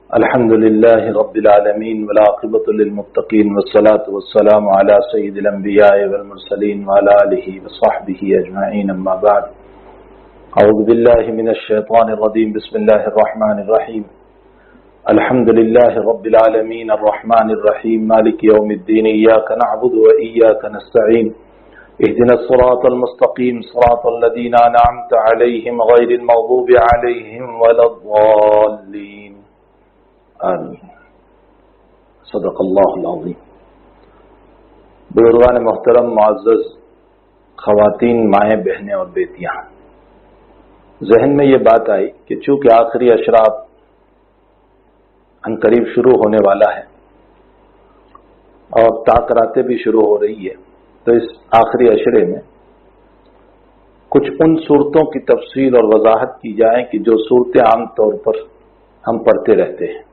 الحمد لله رب العالمين والعاقبة للمتقين والصلاة والسلام على سيد الأنبياء والمرسلين وعلى آله وصحبه أجمعين أما بعد أعوذ بالله من الشيطان الرجيم بسم الله الرحمن الرحيم الحمد لله رب العالمين الرحمن الرحيم مالك يوم الدين إياك نعبد وإياك نستعين اهدنا الصراط المستقيم صراط الذين أنعمت عليهم غير المغضوب عليهم ولا الضالين آمین صدق اللہ العظیم۔ بزرگان محترم، معزز خواتین، مائیں، بہنیں اور بیٹیاں، ذہن میں یہ بات آئی کہ چونکہ آخری اشراف عنقریب شروع ہونے والا ہے اور تاکراتیں بھی شروع ہو رہی ہے، تو اس آخری اشرے میں کچھ ان صورتوں کی تفصیل اور وضاحت کی جائے کہ جو صورتیں عام طور پر ہم پڑھتے رہتے ہیں،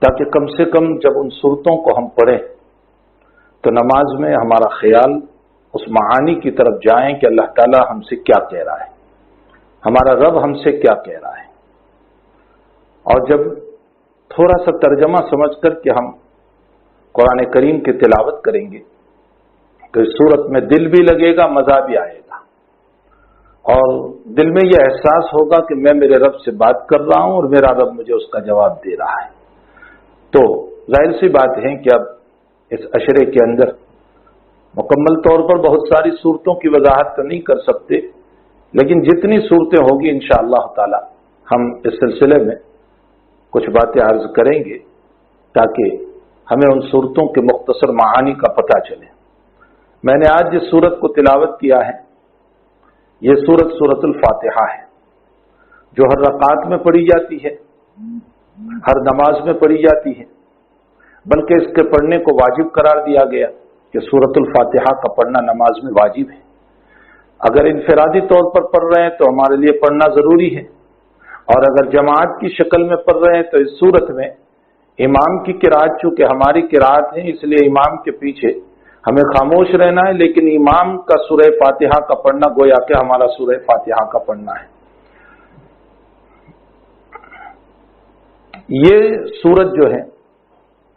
تاکہ کم سے کم جب ان صورتوں کو ہم پڑھیں تو نماز میں ہمارا خیال اس معانی کی طرف جائیں کہ اللہ تعالیٰ ہم سے کیا کہہ رہا ہے، ہمارا رب ہم سے کیا کہہ رہا ہے۔ اور جب تھوڑا سا ترجمہ سمجھ کر کہ ہم قرآن کریم کی تلاوت کریں گے تو اس صورت میں دل بھی لگے گا، مزہ بھی آئے گا، اور دل میں یہ احساس ہوگا کہ میں میرے رب سے بات کر رہا ہوں اور میرا رب مجھے اس کا جواب دے رہا ہے۔ تو ظاہر سی بات ہے کہ اب اس اشرے کے اندر مکمل طور پر بہت ساری صورتوں کی وضاحت تو نہیں کر سکتے، لیکن جتنی صورتیں ہوگی انشاءاللہ تعالی ہم اس سلسلے میں کچھ باتیں عرض کریں گے تاکہ ہمیں ان صورتوں کے مختصر معانی کا پتہ چلے۔ میں نے آج جس صورت کو تلاوت کیا ہے یہ سورت الفاتحہ ہے، جو ہر رکعت میں پڑھی جاتی ہے، ہر نماز میں پڑھی جاتی ہے، بلکہ اس کے پڑھنے کو واجب قرار دیا گیا کہ سورت الفاتحہ کا پڑھنا نماز میں واجب ہے۔ اگر انفرادی طور پر پڑھ رہے ہیں تو ہمارے لیے پڑھنا ضروری ہے، اور اگر جماعت کی شکل میں پڑھ رہے ہیں تو اس صورت میں امام کی قرات چونکہ ہماری قرات ہے اس لیے امام کے پیچھے ہمیں خاموش رہنا ہے، لیکن امام کا سورہ فاتحہ کا پڑھنا گویا کہ ہمارا سورہ فاتحہ کا پڑھنا ہے۔ یہ سورت جو ہے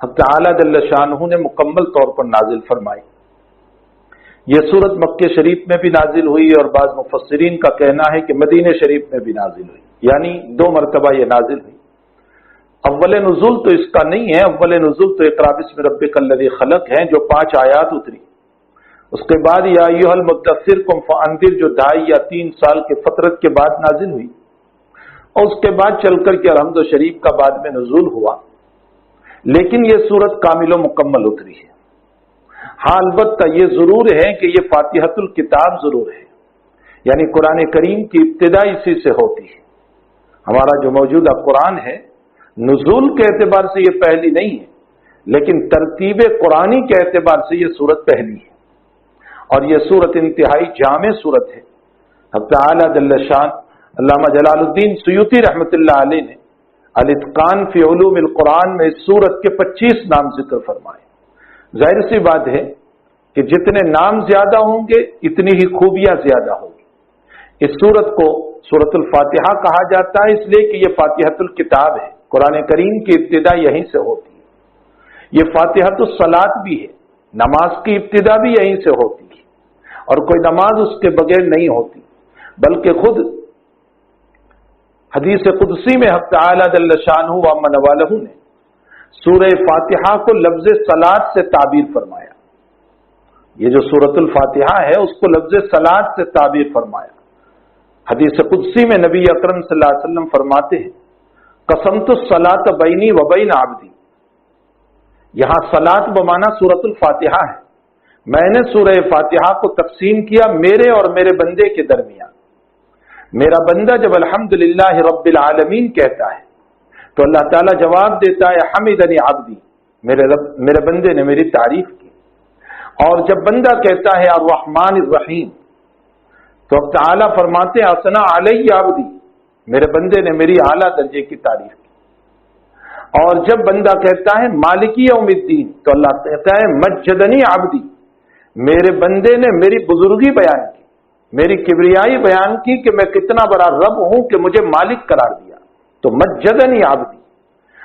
حق تعالی جل شانہ نے مکمل طور پر نازل فرمائی۔ یہ سورت مکہ شریف میں بھی نازل ہوئی اور بعض مفسرین کا کہنا ہے کہ مدینہ شریف میں بھی نازل ہوئی، یعنی 2 مرتبہ یہ نازل ہوئی۔ اول نزول تو اس کا نہیں ہے، اول نزول تو اقرا بسم ربک الذی خلق ہے جو 5 آیات اتری۔ اس کے بعد یا ایھا المدثر قم فانذر جو 2.5 یا 3 سال کے فترت کے بعد نازل ہوئی، اور اس کے بعد چل کر کے الحمد شریف کا بعد میں نزول ہوا، لیکن یہ سورت کامل و مکمل اتری ہے۔ ہاں البتہ یہ ضرور ہے کہ یہ فاتحۃ الکتاب ضرور ہے، یعنی قرآن کریم کی ابتدا اسی سے ہوتی ہے۔ ہمارا جو موجودہ قرآن ہے نزول کے اعتبار سے یہ پہلی نہیں ہے، لیکن ترتیب قرآنی کے اعتبار سے یہ سورت پہلی ہے، اور یہ سورت انتہائی جامع سورت ہے۔ حق تعالی جل شان علامہ جلال الدین سیوطی رحمۃ اللہ علیہ نے الاتقان فی علوم القرآن میں اس سورت کے 25 نام ذکر فرمائے۔ ظاہر سی بات ہے کہ جتنے نام زیادہ ہوں گے اتنی ہی خوبیاں زیادہ ہوں گی۔ اس سورت کو سورت الفاتحہ کہا جاتا ہے اس لیے کہ یہ فاتحۃ الکتاب ہے، قرآن کریم کی ابتدا یہیں سے ہوتی ہے۔ یہ فاتحۃ الصلاۃ بھی ہے، نماز کی ابتدا بھی یہیں سے ہوتی ہے، اور کوئی نماز اس کے بغیر نہیں ہوتی، بلکہ خود حدیث قدسی میں حق تعالی جل شانہ و من والہ نے سورہ فاتحہ کو لفظ صلاۃ سے تعبیر فرمایا۔ یہ جو سورۃ الفاتحہ ہے اس کو لفظ صلاۃ سے تعبیر فرمایا۔ حدیث قدسی میں نبی اکرم صلی اللہ علیہ وسلم فرماتے ہیں قسمت الصلاۃ بینی و بین عبدی، یہاں صلاۃ بمانا سورۃ الفاتحہ ہے، میں نے سورہ فاتحہ کو تقسیم کیا میرے اور میرے بندے کے درمیان۔ میرا بندہ جب الحمدللہ رب العالمین کہتا ہے تو اللہ تعالیٰ جواب دیتا ہے حمدنی عبدی، میرے بندے نے میری تعریف کی۔ اور جب بندہ کہتا ہے الرحمن الرحیم تو اب تعالیٰ فرماتے ہیں اثنا علی عبدی، میرے بندے نے میری اعلیٰ درجے کی تعریف کی۔ اور جب بندہ کہتا ہے مالکی یوم الدین تو اللہ کہتا ہے مجدنی عبدی، میرے بندے نے میری بزرگی بیان کی، میری کبریائی بیان کی کہ میں کتنا بڑا رب ہوں کہ مجھے مالک قرار دیا۔ تو مجدنی عبدی.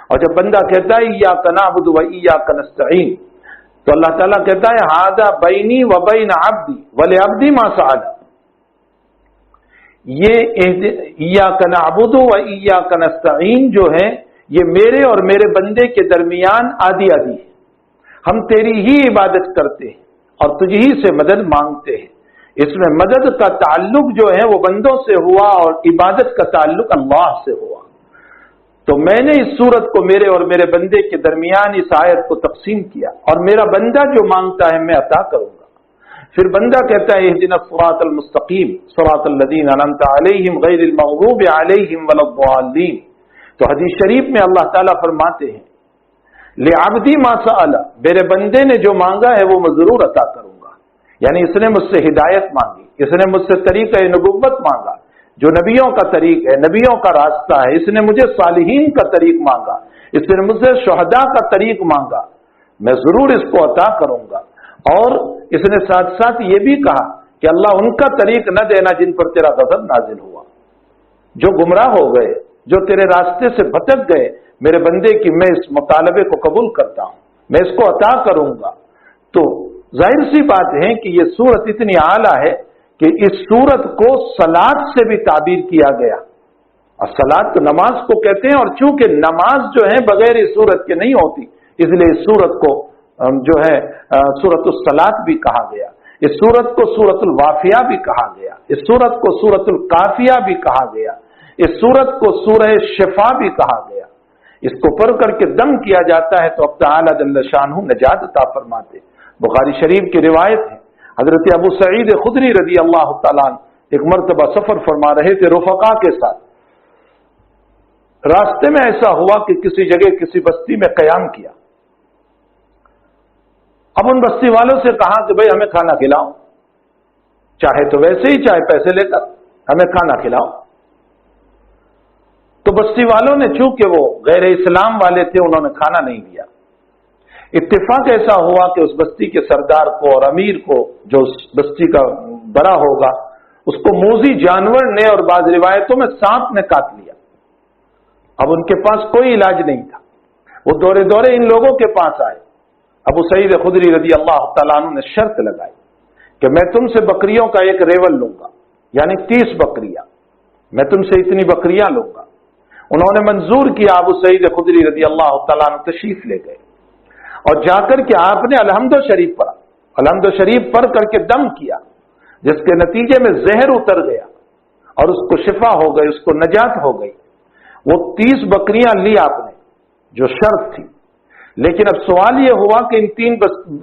اور جب بندہ کہتا ہے ایاک نعبد و ایاک نستعین تو اللہ تعالیٰ کہتا ہے ھذا بینی و بین عبدی ولعبدی ما سأل. یہ ایاک نعبد و ایاک نستعین جو ہے یہ میرے اور میرے بندے کے درمیان آدھی آدھی ہے. ہم تیری ہی عبادت کرتے ہیں اور تجھ ہی سے مدد مانگتے ہیں. اس میں مدد کا تعلق جو ہے وہ بندوں سے ہوا اور عبادت کا تعلق اللہ سے ہوا. تو میں نے اس صورت کو میرے اور میرے بندے کے درمیان اس آیت کو تقسیم کیا اور میرا بندہ جو مانگتا ہے میں عطا کروں گا. پھر بندہ کہتا ہے اہدنا الصراط المستقیم صراط الذین انعمت علیہم غیر المغضوب علیہم ولا الضالین. تو حدیث شریف میں اللہ تعالیٰ فرماتے ہیں لعبدی ما سأل، میرے بندے نے جو مانگا ہے وہ میں ضرور عطا کروں گا. یعنی اس نے مجھ سے ہدایت مانگی، اس نے مجھ سے طریقہ نبوت مانگا جو نبیوں کا طریق ہے، نبیوں کا راستہ ہے. اس نے مجھے صالحین کا طریق مانگا، اس نے مجھ سے شہداء کا طریق مانگا، میں ضرور اس کو عطا کروں گا. اور اس نے ساتھ ساتھ یہ بھی کہا کہ اللہ ان کا طریق نہ دینا جن پر تیرا غضب نازل ہوا، جو گمراہ ہو گئے، جو تیرے راستے سے بھٹک گئے. میرے بندے کی میں اس مطالبے کو قبول کرتا ہوں، میں اس کو عطا کروں گا. تو ظاہر سی بات ہے کہ یہ صورت اتنی اعلیٰ ہے کہ اس صورت کو صلاۃ سے بھی تعبیر کیا گیا. اور صلاۃ تو نماز کو کہتے ہیں، اور چونکہ نماز جو ہے بغیر اس صورت کے نہیں ہوتی اس لیے اس صورت کو جو ہے سورۃ الصلاۃ بھی کہا گیا. اس صورت کو سورۃ الواقعہ بھی کہا گیا، اس صورت کو سورۃ الکافیہ بھی کہا گیا، اس صورت کو سورہ شفا بھی کہا گیا. اس کو پڑھ کر کے دم کیا جاتا ہے تو اب تعالیٰ جل شانہ نجات عطا فرماتے. بخاری شریف کی روایت ہے، حضرت ابو سعید خدری رضی اللہ تعالیٰ عنہ ایک مرتبہ سفر فرما رہے تھے رفقا کے ساتھ. راستے میں ایسا ہوا کہ کسی جگہ کسی بستی میں قیام کیا. اب ان بستی والوں سے کہا کہ بھئی ہمیں کھانا کھلاؤ، چاہے تو ویسے ہی چاہے پیسے لے کر ہمیں کھانا کھلاؤ. تو بستی والوں نے چونکہ وہ غیر اسلام والے تھے انہوں نے کھانا نہیں دیا. اتفاق ایسا ہوا کہ اس بستی کے سردار کو اور امیر کو جو اس بستی کا بڑا ہوگا اس کو موذی جانور نے اور بعض روایتوں میں سانپ نے کاٹ لیا. اب ان کے پاس کوئی علاج نہیں تھا. وہ دورے دورے ان لوگوں کے پاس آئے. ابو سعید خدری رضی اللہ تعالیٰ عنہ نے شرط لگائی کہ میں تم سے بکریوں کا ایک ریول لوں گا، یعنی 30 بکریاں، میں تم سے اتنی بکریاں لوں گا. انہوں نے منظور کیا. ابو سعید خدری رضی اللہ تعالیٰ عنہ تشریف لے گئے اور جا کر کے آپ نے الحمد شریف پڑھا. الحمد شریف پڑھ کر کے دم کیا جس کے نتیجے میں زہر اتر گیا اور اس کو شفا ہو گئی، اس کو نجات ہو گئی. وہ 30 بکریاں لی آپ نے جو شرط تھی. لیکن اب سوال یہ ہوا کہ ان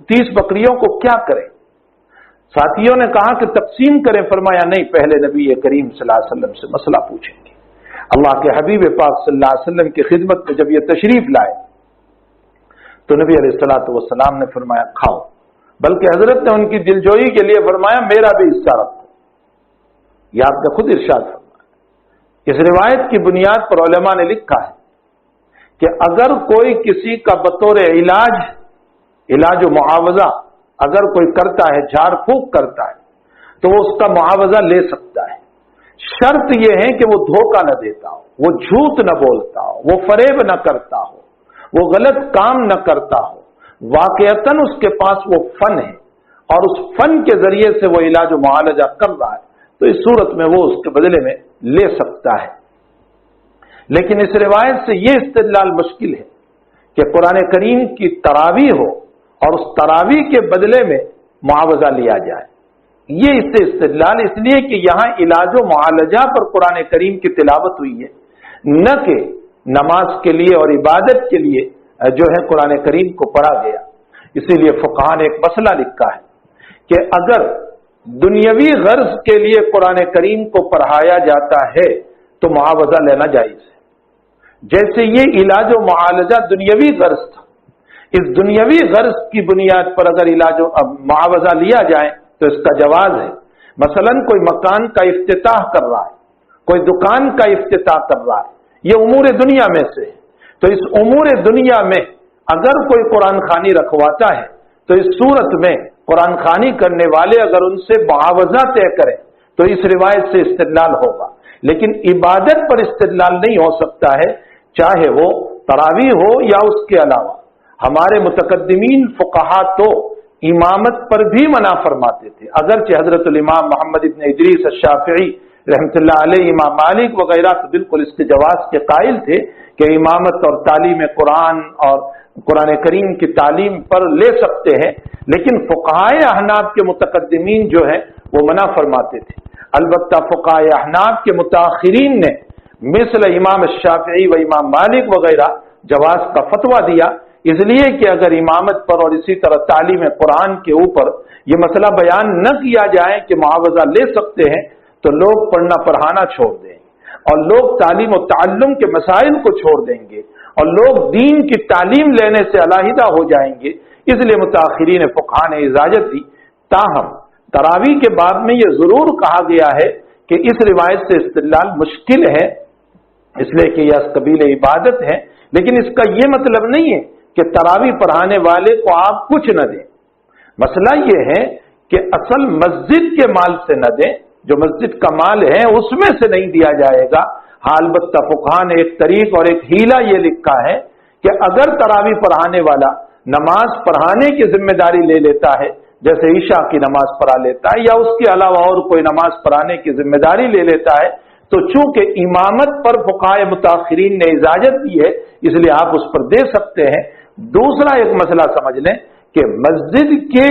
30 بکریوں کو کیا کریں. ساتھیوں نے کہا کہ تقسیم کریں. فرمایا نہیں، پہلے نبی کریم صلی اللہ علیہ وسلم سے مسئلہ پوچھیں گے. اللہ کے حبیب پاک صلی اللہ علیہ وسلم کی خدمت میں جب یہ تشریف لائے تو نبی علیہ الصلوۃ والسلام نے فرمایا کھاؤ. بلکہ حضرت نے ان کی دلجوئی کے لیے فرمایا میرا بھی حصہ رکھو. یہ آپ نے خود ارشاد فرمایا. اس روایت کی بنیاد پر علماء نے لکھا ہے کہ اگر کوئی کسی کا بطور علاج و معاوضہ اگر کوئی کرتا ہے، جھاڑ پھونک کرتا ہے تو وہ اس کا معاوضہ لے سکتا ہے. شرط یہ ہے کہ وہ دھوکہ نہ دیتا ہو، وہ جھوٹ نہ بولتا ہو، وہ فریب نہ کرتا ہو، وہ غلط کام نہ کرتا ہو. واقعتاً اس کے پاس وہ فن ہے اور اس فن کے ذریعے سے وہ علاج و معالجہ کر رہا ہے تو اس صورت میں وہ اس کے بدلے میں لے سکتا ہے. لیکن اس روایت سے یہ استدلال مشکل ہے کہ قرآن کریم کی تراویح ہو اور اس تراویح کے بدلے میں معاوضہ لیا جائے. یہ اس سے استدلال اس لیے کہ یہاں علاج و معالجہ پر قرآن کریم کی تلاوت ہوئی ہے، نہ کہ نماز کے لیے اور عبادت کے لیے جو ہے قرآن کریم کو پڑھا گیا. اسی لیے فقہاء نے ایک مسئلہ لکھا ہے کہ اگر دنیاوی غرض کے لیے قرآن کریم کو پڑھایا جاتا ہے تو معاوضہ لینا جائز ہے. جیسے یہ علاج و معالجہ دنیاوی غرض تھا، اس دنیاوی غرض کی بنیاد پر اگر علاج و معاوضہ لیا جائے تو اس کا جواز ہے. مثلا کوئی مکان کا افتتاح کر رہا ہے، کوئی دکان کا افتتاح کر رہا ہے، یہ امور دنیا میں سے ہے. تو اس امور دنیا میں اگر کوئی قرآن خوانی رکھواتا ہے تو اس صورت میں قرآن خوانی کرنے والے اگر ان سے معاوضہ طے کریں تو اس روایت سے استدلال ہوگا لیکن عبادت پر استدلال نہیں ہو سکتا ہے، چاہے وہ تراویح ہو یا اس کے علاوہ۔ ہمارے متقدمین فقہا تو امامت پر بھی منع فرماتے تھے، اگرچہ حضرت الامام محمد ابن ادریس الشافعی رحمۃ اللہ علیہ، امام مالک وغیرہ تو بالکل اس کے جواز کے قائل تھے کہ امامت اور تعلیم قرآن اور قرآن کریم کی تعلیم پر لے سکتے ہیں، لیکن فقہائے احناف کے متقدمین جو ہیں وہ منع فرماتے تھے۔ البتہ فقہائے احناف کے متاخرین نے مثل امام الشافعی و امام مالک وغیرہ جواز کا فتویٰ دیا، اس لیے کہ اگر امامت پر اور اسی طرح تعلیم قرآن کے اوپر یہ مسئلہ بیان نہ کیا جائے کہ معاوضہ لے سکتے ہیں تو لوگ پڑھنا پڑھانا چھوڑ دیں گے، اور لوگ تعلیم و تعلم کے مسائل کو چھوڑ دیں گے، اور لوگ دین کی تعلیم لینے سے علیحدہ ہو جائیں گے، اس لیے متاخرین فقہا نے اجازت دی۔ تاہم تراویح کے باب میں یہ ضرور کہا گیا ہے کہ اس روایت سے استدلال مشکل ہے، اس لیے کہ یہ قبیل عبادت ہے، لیکن اس کا یہ مطلب نہیں ہے کہ تراویح پڑھانے والے کو آپ کچھ نہ دیں۔ مسئلہ یہ ہے کہ اصل مسجد کے مال سے نہ دیں، جو مسجد کا مال ہے اس میں سے نہیں دیا جائے گا۔ ہاں البتہ فقہا نے ایک طریق اور ایک ہیلا یہ لکھا ہے کہ اگر تراویح پڑھانے والا نماز پڑھانے کی ذمہ داری لے لیتا ہے، جیسے عشاء کی نماز پڑھا لیتا ہے یا اس کے علاوہ اور کوئی نماز پڑھانے کی ذمہ داری لے لیتا ہے، تو چونکہ امامت پر فقہائے متاخرین نے اجازت دی ہے اس لیے آپ اس پر دے سکتے ہیں۔ دوسرا ایک مسئلہ سمجھ لیں کہ مسجد کے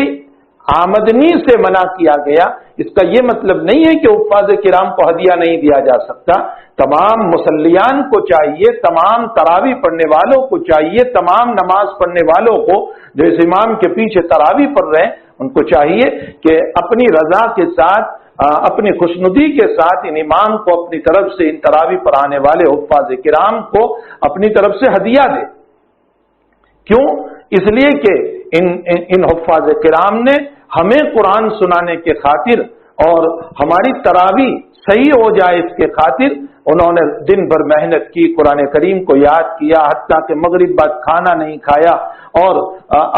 آمدنی سے منع کیا گیا، اس کا یہ مطلب نہیں ہے کہ حفاظ کرام کو ہدیہ نہیں دیا جا سکتا۔ تمام مصلیان کو چاہیے، تمام تراویح پڑھنے والوں کو چاہیے، تمام نماز پڑھنے والوں کو جو اس امام کے پیچھے تراویح پڑھ رہے ہیں ان کو چاہیے کہ اپنی رضا کے ساتھ، اپنی خوشنودی کے ساتھ ان امام کو اپنی طرف سے، ان تراویح پڑھانے والے حفاظ کرام کو اپنی طرف سے ہدیہ دے۔ کیوں؟ اس لیے کہ ان حفاظ کرام نے ہمیں قرآن سنانے کے خاطر اور ہماری تراویح صحیح ہو جائے اس کے خاطر انہوں نے دن بھر محنت کی، قرآن کریم کو یاد کیا، حتیٰ کہ مغرب بعد کھانا نہیں کھایا، اور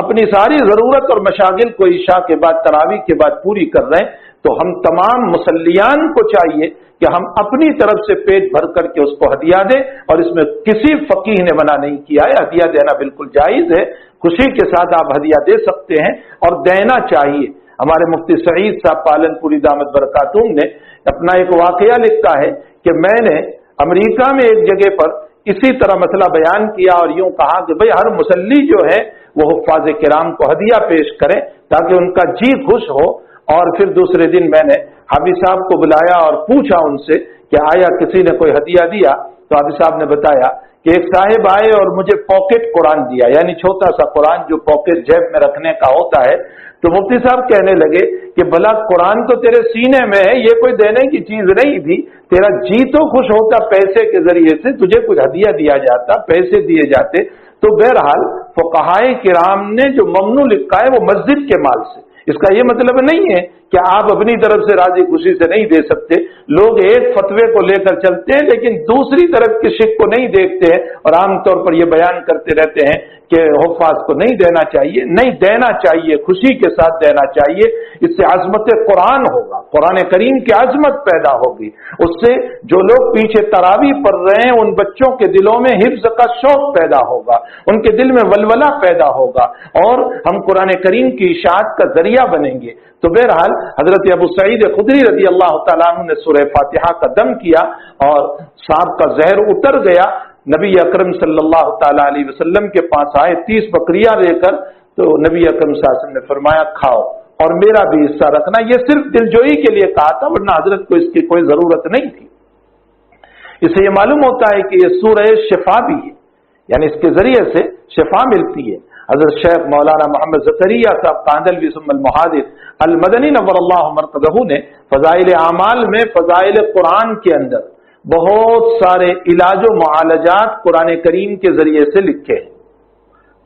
اپنی ساری ضرورت اور مشاغل کو عشاء کے بعد، تراویح کے بعد پوری کر رہے ہیں۔ تو ہم تمام مصلیان کو چاہیے کہ ہم اپنی طرف سے پیٹ بھر کر کے اس کو ہدیہ دیں، اور اس میں کسی فقیہ نے منع نہیں کیا ہے، ہدیہ دینا بالکل جائز ہے، خوشی کے ساتھ آپ ہدیہ دے سکتے ہیں اور دینا چاہیے۔ ہمارے مفتی سعید صاحب پالن پوری دامت برکاتہم نے اپنا ایک واقعہ لکھا ہے کہ میں نے امریکہ میں ایک جگہ پر اسی طرح مسئلہ بیان کیا اور یوں کہا کہ بھئی ہر مصلی جو ہے وہ حفاظ کرام کو ہدیہ پیش کرے تاکہ ان کا جی خوش ہو۔ اور پھر دوسرے دن میں نے حافظ صاحب کو بلایا اور پوچھا ان سے کہ آیا کسی نے کوئی ہدیہ دیا؟ تو حافظ صاحب نے بتایا کہ ایک صاحب آئے اور مجھے پاکٹ قرآن دیا، یعنی چھوٹا سا قرآن جو پاکٹ جیب میں رکھنے کا ہوتا ہے۔ تو مفتی صاحب کہنے لگے کہ بھلا قرآن تو تیرے سینے میں ہے، یہ کوئی دینے کی چیز نہیں تھی، تیرا جی تو خوش ہوتا پیسے کے ذریعے سے، تجھے کچھ ہدیہ دیا جاتا، پیسے دیے جاتے۔ تو بہرحال فقہائے کرام نے جو ممنوع لکھا ہے وہ مسجد کے مال سے، اس کا یہ مطلب نہیں ہے کہ آپ اپنی طرف سے راضی خوشی سے نہیں دے سکتے۔ لوگ ایک فتوے کو لے کر چلتے ہیں لیکن دوسری طرف کی شک کو نہیں دیکھتے ہیں، اور عام طور پر یہ بیان کرتے رہتے ہیں کہ حفاظ کو نہیں دینا چاہیے۔ نہیں دینا چاہیے، خوشی کے ساتھ دینا چاہیے، اس سے عظمت قرآن ہوگا، قرآن کریم کی عظمت پیدا ہوگی، اس سے جو لوگ پیچھے تراویح پڑھ رہے ہیں ان بچوں کے دلوں میں حفظ کا شوق پیدا ہوگا، ان کے دل میں ولولہ پیدا ہوگا، اور ہم قرآن کریم کی اشاعت کا ذریعہ بنیں گے۔ تو بہرحال حضرت ابو سعید خدری رضی اللہ تعالیٰ عنہ نے سورہ فاتحہ کا دم کیا اور سانپ کا زہر اتر گیا۔ نبی اکرم صلی اللہ تعالیٰ علیہ وسلم کے پاس آئے 30 بکریاں لے کر، تو نبی اکرم صلی اللہ علیہ وسلم نے فرمایا کھاؤ اور میرا بھی حصہ رکھنا۔ یہ صرف دلجوئی کے لیے کہا تھا، ورنہ حضرت کو اس کی کوئی ضرورت نہیں تھی۔ اس سے یہ معلوم ہوتا ہے کہ یہ سورہ شفا بھی ہے، یعنی اس کے ذریعے سے شفا ملتی ہے۔ حضرت شیخ مولانا محمد زکریا صاحب کاندلوی ثم المحدث المدنی نور اللہ مرقدہ نے فضائل اعمال میں فضائل قرآن کے اندر بہت سارے علاج و معالجات قرآن کریم کے ذریعے سے لکھے ہیں،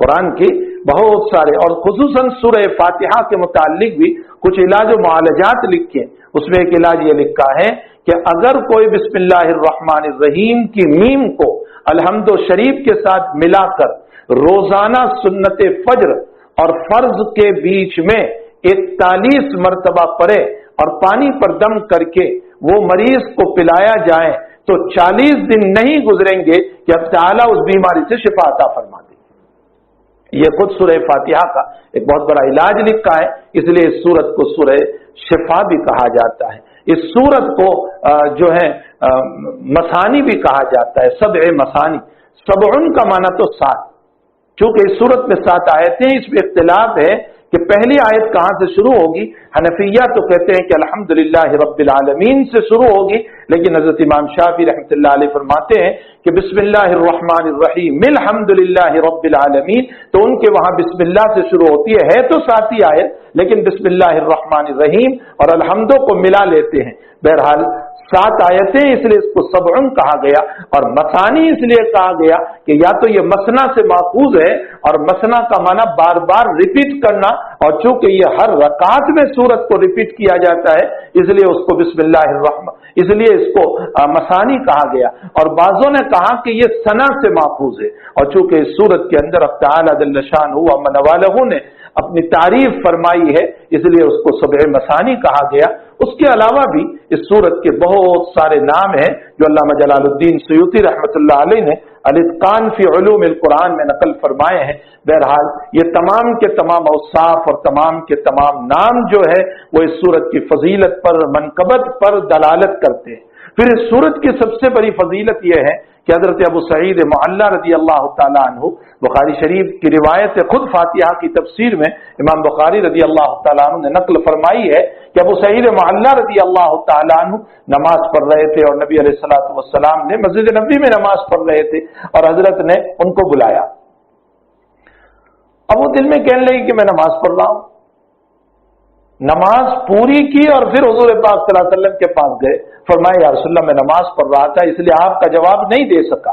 قرآن کی بہت سارے، اور خصوصاً سورہ فاتحہ کے متعلق بھی کچھ علاج و معالجات لکھے ہیں۔ اس میں ایک علاج یہ لکھا ہے کہ اگر کوئی بسم اللہ الرحمن الرحیم کی میم کو الحمد و شریف کے ساتھ ملا کر روزانہ سنت فجر اور فرض کے بیچ میں 41 مرتبہ پڑھے اور پانی پر دم کر کے وہ مریض کو پلایا جائے تو 40 دن نہیں گزریں گے کہ اب تعالیٰ اس بیماری سے شفا عطا فرما دے. یہ خود سورہ فاتحہ کا ایک بہت بڑا علاج لکھا ہے، اس لیے اس سورت کو سورہ شفا بھی کہا جاتا ہے. اس سورت کو جو ہے مسانی بھی کہا جاتا ہے، 7 مسانی. 7 کا معنی تو 7، چونکہ اس سورت میں 7 آیتیں، اس میں اختلاف ہے کہ پہلی آیت کہاں سے شروع ہوگی. حنفیہ تو کہتے ہیں کہ الحمدللہ رب العالمین سے شروع ہوگی، لیکن حضرت امام شافعی رحمۃ اللہ علیہ فرماتے ہیں کہ بسم اللہ الرحمن الرحیم الحمدللہ رب العالمین، تو ان کے وہاں بسم اللہ سے شروع ہوتی ہے تو 7 آیت، لیکن بسم اللہ الرحمن الرحیم اور الحمدوں کو ملا لیتے ہیں. بہرحال 7 آیتیں، اس لیے اس کو 7 کہا گیا. اور مسانی اس لیے کہا گیا کہ یا تو یہ مسنا سے ماخوذ ہے، اور مسنا کا معنی بار بار ریپیٹ کرنا، اور چونکہ یہ ہر رکعت میں سورت کو ریپیٹ کیا جاتا ہے اس لیے اس کو بسم اللہ الرحمن، اس لیے اس کو مسانی کہا گیا. اور بعضوں نے کہا کہ یہ سنا سے ماخوذ ہے، اور چونکہ اس سورت کے اندر اب تعالی جل شانہ ومن والہ نے اپنی تعریف فرمائی ہے اس لیے اس کو 7 مسانی کہا گیا. اس کے علاوہ بھی اس سورت کے بہت سارے نام ہیں جو علامہ جلال الدین سیوطی رحمۃ اللہ علیہ نے الاتقان فی علوم القرآن میں نقل فرمائے ہیں. بہرحال یہ تمام کے تمام اوصاف اور تمام کے تمام نام جو ہے وہ اس سورت کی فضیلت پر، منقبت پر دلالت کرتے ہیں. پھر اس سورت کی سب سے بڑی فضیلت یہ ہے کہ حضرت ابو سعید معلی رضی اللہ تعالیٰ عنہ، بخاری شریف کی روایت خود فاتحہ کی تفسیر میں امام بخاری رضی اللہ تعالیٰ عنہ نے نقل فرمائی ہے کہ ابو سعید معلی رضی اللہ تعالیٰ عنہ نماز پڑھ رہے تھے، اور نبی علیہ الصلوۃ والسلام نے مسجد نبوی میں نماز پڑھ رہے تھے، اور حضرت نے ان کو بلایا. اب وہ دل میں کہنے لگے کہ میں نماز پڑھ رہا ہوں. نماز پوری کی اور پھر حضور پاک صلی اللہ علیہ وسلم کے پاس گئے، فرمایا یا رسول اللہ میں نماز پڑھ رہا تھا اس لیے آپ کا جواب نہیں دے سکا.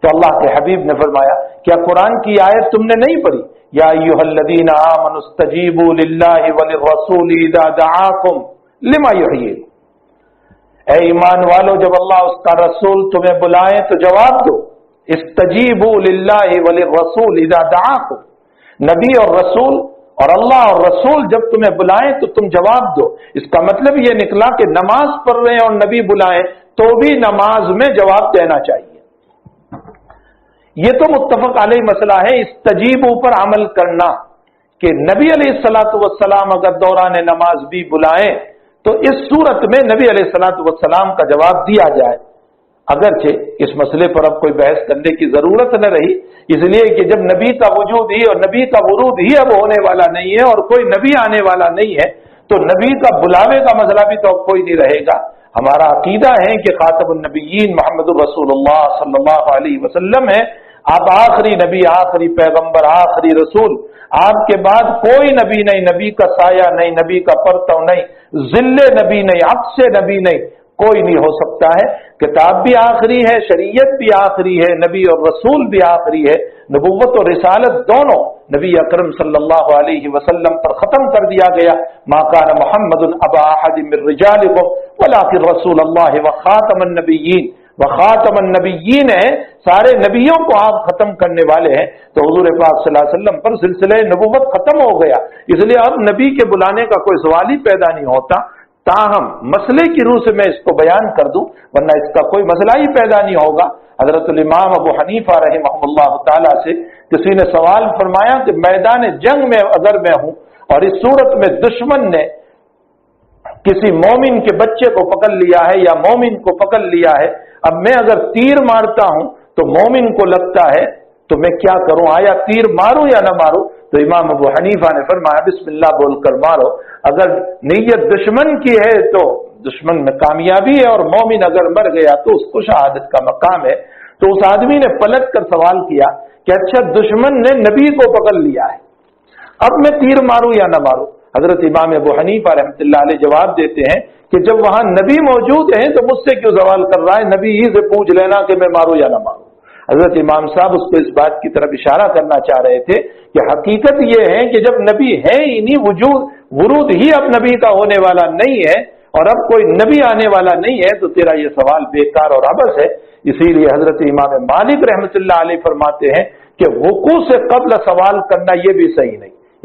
تو اللہ کے حبیب نے فرمایا کیا قرآن کی آیت تم نے نہیں پڑھی؟ یا ایھا الذین آمنوا استجیبوا للہ وللرسول اذا دعاکم لما یحییکم، اے ایمان والو جب اللہ اس کا رسول تمہیں بلائیں تو جواب دو. استجیبوا للہ وللرسول اذا دعاکم، نبی اور رسول اور اللہ اور رسول جب تمہیں بلائیں تو تم جواب دو. اس کا مطلب یہ نکلا کہ نماز پڑھ رہے ہیں اور نبی بلائیں تو بھی نماز میں جواب دینا چاہیے. یہ تو متفق علیہ مسئلہ ہے. استجیبوا پر عمل کرنا کہ نبی علیہ الصلوۃ والسلام اگر دوران نماز بھی بلائیں تو اس صورت میں نبی علیہ الصلوۃ والسلام کا جواب دیا جائے. اگرچہ اس مسئلے پر اب کوئی بحث کرنے کی ضرورت نہ رہی، اس لیے کہ جب نبی کا وجود ہی اور نبی کا ورود ہی اب ہونے والا نہیں ہے اور کوئی نبی آنے والا نہیں ہے تو نبی کا بلاوے کا مسئلہ بھی تو اب کوئی نہیں رہے گا. ہمارا عقیدہ ہے کہ خاتم النبیین محمد الرسول اللہ صلی اللہ علیہ وسلم ہے. آپ آخری نبی، آخری پیغمبر، آخری رسول، آپ کے بعد کوئی نبی نہیں، نبی کا سایہ نہیں، نبی کا پرتو نہیں، ذل نبی نہیں، عکس نبی نہیں، کوئی نہیں ہو سکتا ہے. کتاب بھی آخری ہے، شریعت بھی آخری ہے، نبی اور رسول بھی آخری ہے. نبوت اور رسالت دونوں نبی اکرم صلی اللہ علیہ وسلم پر ختم کر دیا گیا. ما کان محمد ابا احد من رجالکم ولکن رسول اللہ وخاتم النبیین، وخاتم النبیین ہے، سارے نبیوں کو آپ ختم کرنے والے ہیں. تو حضور پاک صلی اللہ علیہ وسلم پر سلسلہ نبوت ختم ہو گیا، اس لیے اب نبی کے بلانے کا کوئی سوال ہی پیدا نہیں ہوتا. تاہم مسئلے کی روح سے میں اس کو بیان کر دوں ورنہ اس کا کوئی مسئلہ ہی پیدا نہیں ہوگا. حضرت الامام ابو حنیفہ رحمہ اللہ تعالی سے کسی نے سوال فرمایا کہ میدان جنگ میں اگر میں ہوں اور اس صورت میں دشمن نے کسی مومن کے بچے کو پکڑ لیا ہے یا مومن کو پکڑ لیا ہے، اب میں اگر تیر مارتا ہوں تو مومن کو لگتا ہے تو میں کیا کروں، آیا تیر ماروں یا نہ ماروں؟ تو امام ابو حنیفہ نے فرمایا بسم اللہ بول کر مارو. اگر نیت دشمن کی ہے تو دشمن میں کامیابی ہے، اور مومن اگر مر گیا تو اس کو شہادت کا مقام ہے. تو اس آدمی نے پلٹ کر سوال کیا کہ اچھا دشمن نے نبی کو پکڑ لیا ہے، اب میں تیر ماروں یا نہ ماروں؟ حضرت امام ابو حنیفہ رحمۃ اللہ علیہ جواب دیتے ہیں کہ جب وہاں نبی موجود ہیں تو مجھ سے کیوں سوال کر رہا ہے، نبی ہی سے پوچھ لینا کہ میں ماروں یا نہ ماروں. حضرت امام صاحب اس کو اس بات کی طرف اشارہ کرنا چاہ رہے تھے کہ حقیقت یہ ہے کہ جب نبی ہے ہی نہیں، ورود ہی اب نبی کا ہونے والا نہیں ہے اور اب کوئی نبی آنے والا نہیں ہے تو تیرا یہ سوال بیکار اور عبث ہے. اسی لیے حضرت امام مالک رحمۃ اللہ علیہ فرماتے ہیں کہ وقوع سے قبل سوال کرنا یہ بھی صحیح نہیں.